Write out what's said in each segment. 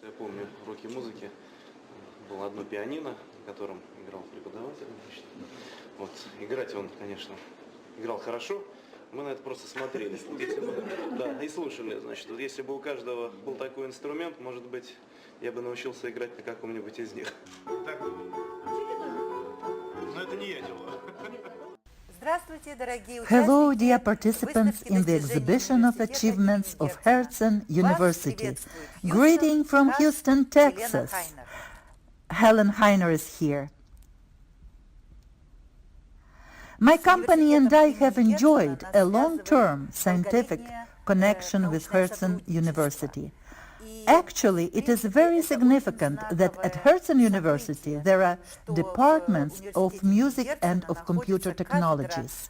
Я помню, уроки музыки. Было одно пианино, на котором играл преподаватель. Вот. Играть он, конечно, играл хорошо. Мы на это просто смотрели. Да, и слушали. Значит, вот если бы у каждого был такой инструмент, может быть, я бы научился играть на каком-нибудь из них. Так, но это не я делаю. Hello, dear participants in the exhibition of achievements of Herzen University. Greeting from Houston, Texas. Helen Heiner is here. My company and I have enjoyed a long-term scientific connection with Herzen University. Actually, it is very significant that at Herzen University there are departments of music and of computer technologies.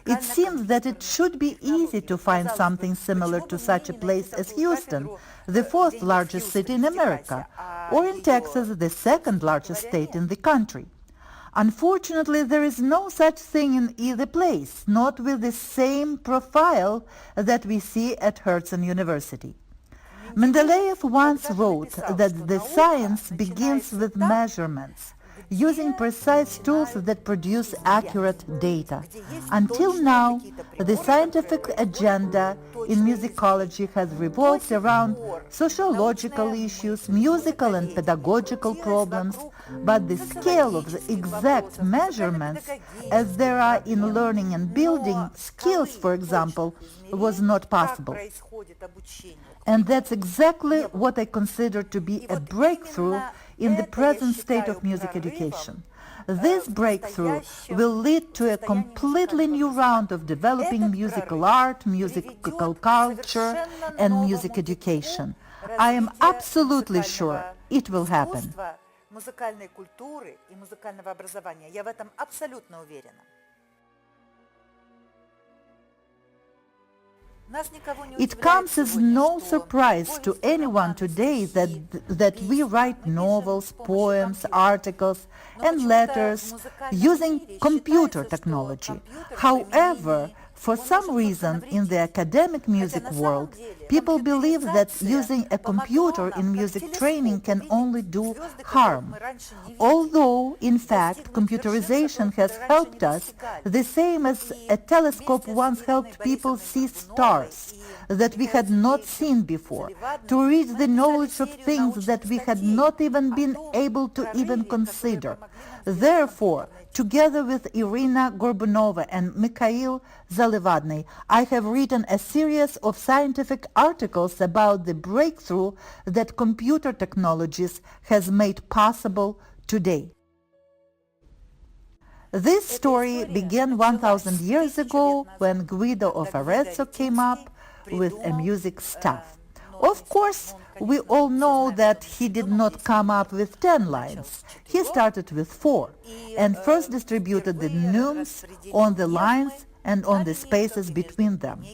It seems that it should be easy to find something similar to such a place as Houston, the fourth largest city in America, or in Texas, the second largest state in the country. Unfortunately, there is no such thing in either place, not with the same profile that we see at Herzen University. Mendeleev once wrote that the science begins with measurements, using precise tools that produce accurate data. Until now, the scientific agenda in musicology has revolved around sociological issues, musical and pedagogical problems, but the scale of the exact measurements, as there are in learning and building skills, for example, was not possible. And that's exactly what I consider to be a breakthrough in the present state of music education. This breakthrough will lead to a completely new round of developing musical art, musical culture, and music education. I am absolutely sure it will happen. Музыкальной культуры и музыкального образования. Я в этом абсолютно уверена. It comes as no surprise to anyone today that we write novels, poems, articles, and letters using computer technology. However, for some reason in the academic music world, people believe that using a computer in music training can only do harm. Although, in fact, computerization has helped us the same as a telescope once helped people see stars that we had not seen before, to reach the knowledge of things that we had not even been able to even consider. Therefore, together with Irina Gorbunova and Mikhail Zalivadny, I have written a series of scientific articles about the breakthrough that computer technologies has made possible today. This story began 1,000 years ago when Guido of Arezzo came up with a music staff. Of course, we all know that he did not come up with 10 lines. He started with 4 and first distributed the neumes on the lines and on the spaces between them.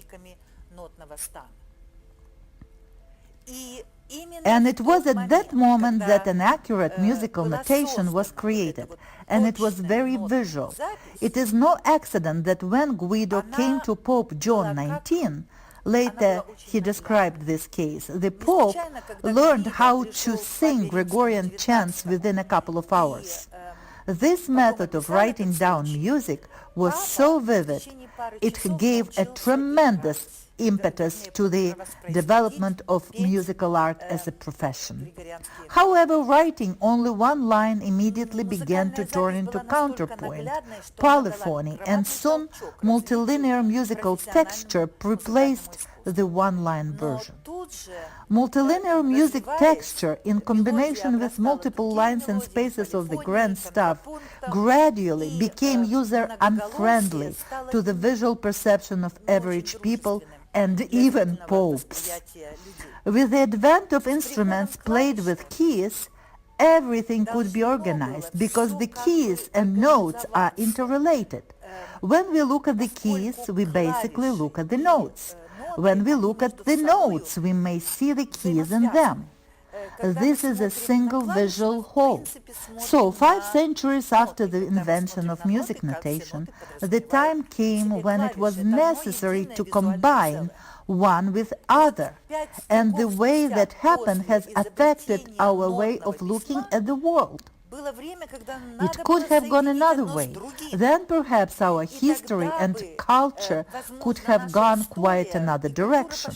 And it was at that moment that an accurate musical notation was created, and it was very visual. It is no accident that when Guido came to Pope John XIX, later he described this case, the Pope learned how to sing Gregorian chants within a couple of hours. This method of writing down music was so vivid, it gave a tremendous impetus to the development of musical art as a profession. However, writing only one line immediately began to turn into counterpoint, polyphony, and soon multilinear musical texture replaced the one-line version. Multilinear music texture, in combination with multiple lines and spaces of the grand staff, gradually became user-unfriendly to the visual perception of average people and even popes. With the advent of instruments played with keys, everything could be organized because the keys and notes are interrelated. When we look at the keys, we basically look at the notes. When we look at the notes, we may see the keys in them. This is a single visual whole. So, 5 centuries after the invention of music notation, the time came when it was necessary to combine one with other, and the way that happened has affected our way of looking at the world. It could have gone another way. Then perhaps our history and culture could have gone quite another direction.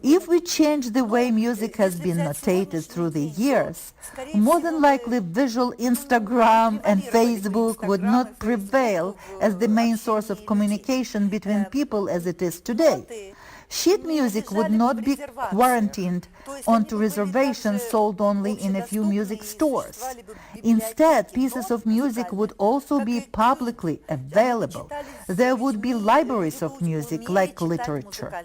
If we change the way music has been notated through the years, more than likely visual Instagram and Facebook would not prevail as the main source of communication between people as it is today. Sheet music would not be quarantined onto reservations sold only in a few music stores. Instead, pieces of music would also be publicly available. There would be libraries of music like literature.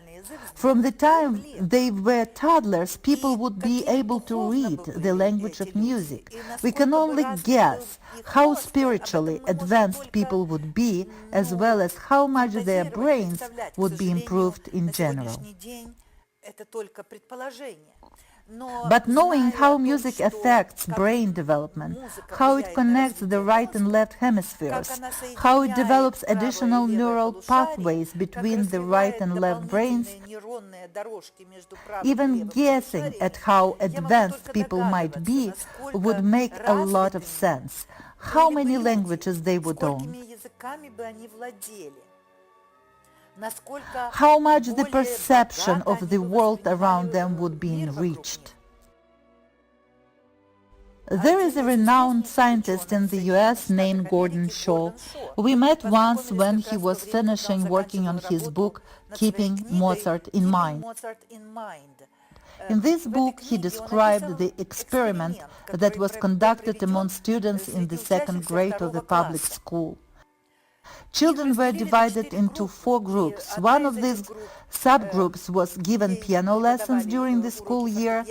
From the time they were toddlers, people would be able to read the language of music. We can only guess how spiritually advanced people would be, as well as how much their brains would be improved in general. But knowing how music affects brain development, how it connects the right and left hemispheres, how it develops additional neural pathways between the right and left brains, even guessing at how advanced people might be would make a lot of sense. How many languages they would own, how much the perception of the world around them would be enriched. There is a renowned scientist in the US named Gordon Schultz. We met once when he was finishing working on his book, Keeping Mozart in Mind. In this book, he described the experiment that was conducted among students in the second grade of a public school. Children were divided into 4 groups. One of these subgroups was given piano lessons during the school year.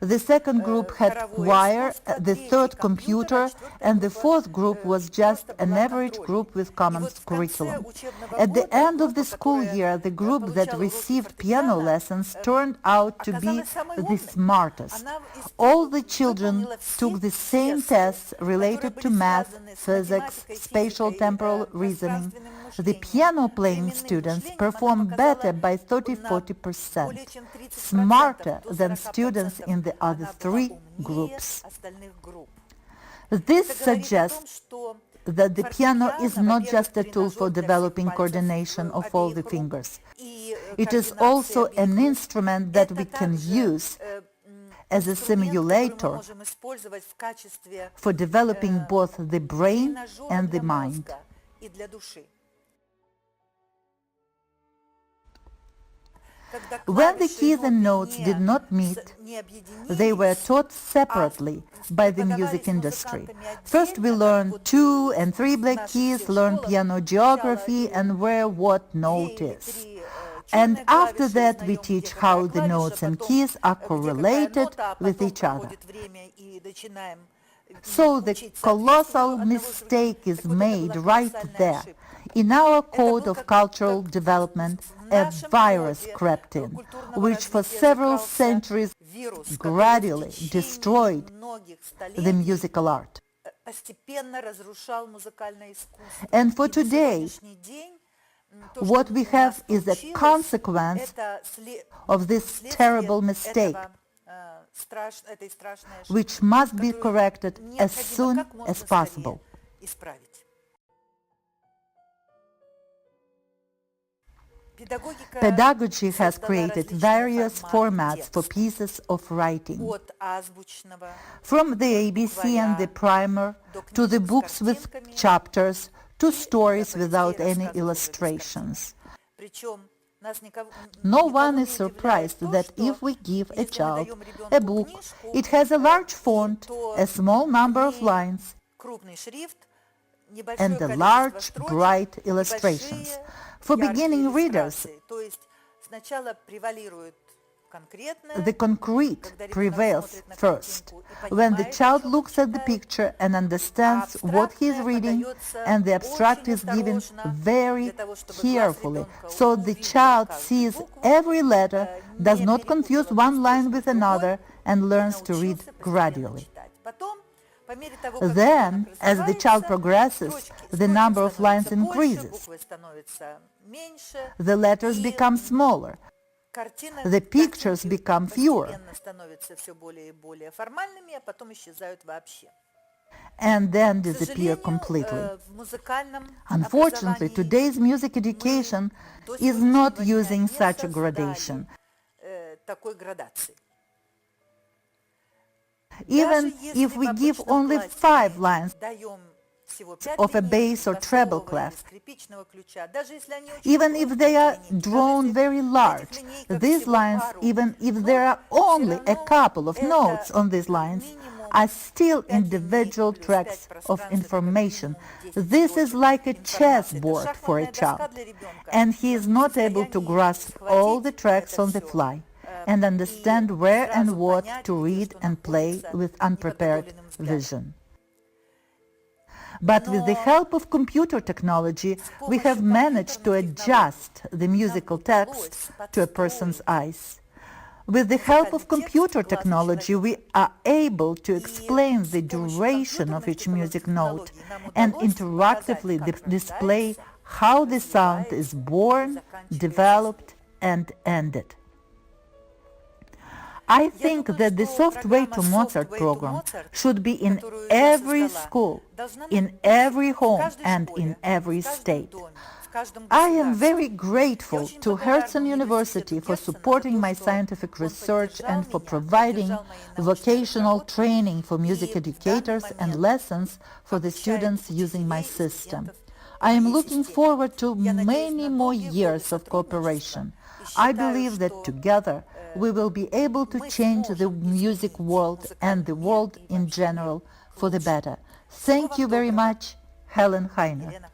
The second group had choir, the third computer, and the fourth group was just an average group with common curriculum. At the end of the school year, the group that received piano lessons turned out to be the smartest. All the children took the same tests related to math, physics, spatial temporal reasoning. The piano-playing students performed better by 30–40%, smarter than students in the other 3 groups. This suggests that the piano is not just a tool for developing coordination of all the fingers. It is also an instrument that we can use as a simulator for developing both the brain and the mind. When the keys and notes did not meet, they were taught separately by the music industry. First we learned 2 and 3 black keys, learned piano geography and where what note is. And after that we teach how the notes and keys are correlated with each other. So the colossal mistake is made right there. In our code of cultural development, a virus crept in, which for several centuries gradually destroyed the musical art. And for today, what we have is a consequence of this terrible mistake, which must be corrected as soon as possible. Pedagogy has created various formats for pieces of writing, from the ABC and the primer, to the books with chapters, to stories without any illustrations. No one is surprised that if we give a child a book, it has a large font, a small number of lines, and a large, bright illustrations. For beginning readers, the concrete prevails first. When the child looks at the picture and understands what he is reading, and the abstract is given very carefully, so the child sees every letter, does not confuse one line with another, and learns to read gradually. По мере того, как Then, ребенок as the child развивается, progresses, строчки the number of lines становятся больше, increases. буквы становятся меньше, The letters и become smaller. картины, The pictures картинки become fewer. постепенно становятся все более и более формальными, а потом исчезают вообще. And then К disappear сожалению, completely. в музыкальном Unfortunately, образовании today's music education до is not сегодняшнего дня using не such a создали, gradation. такой градации. Even Даже если if we в give обычном only классе 5 мы lines даем всего 5 of a линеек bass or treble басового или clef, скрипичного ключа, даже если они очень even if крупные, they эти are линейки, даже drawn если very в large, этих линейках these всего lines, пару even if нот, there are всё only a равно couple of это notes on these lines, минимум are still 5 линеек individual плюс 5 tracks of пространств, это как information. минимум 10 This is строчек like a информации. Это chessboard for a шахматная доска child, для ребенка. and he Он is не в not able to состоянии grasp all the схватить tracks это on the всё, fly and и understand where and сразу what понять, to где read что and play находится with unprepared неподготовленным взглядом. vision. But with the Но help of computer technology, с we have помощью managed to компьютерных adjust технологий the musical нам text удалось to a person's подстроить eyes. With the help музыкальный of текст computer глазу technology, человека. we are able to И explain с the помощью duration of компьютерных each music note технологий нам and удалось показать, interactively как display рождается, how the sound is развивается и born, заканчивается developed, звук. and ended. I think думаю, that the что Software to программа Mozart Software to program Mozart, should be in которую я every создала, school, должна in быть every в home, каждой and школе, in every в каждом state. доме, в каждом I am государстве. very grateful очень to благодарна Herzen University университету for Герцена за supporting то, my что scientific он research поддержал and for меня, providing поддержал мои научные vocational разработки, training for music и в данный educators and момент lessons for the обучает students using my учителей и system. студентов по I am моей looking системе. forward to Я надеюсь many на more долгие годы years of сотрудничества cooperation. и I считаю, believe that что together we will be able to мы change the сможем music изменить world and the музыкальный мир world и in вообще мир general к for the лучшему. better. Всего Thank вам you very доброго, much, Helen Heiner. Елена.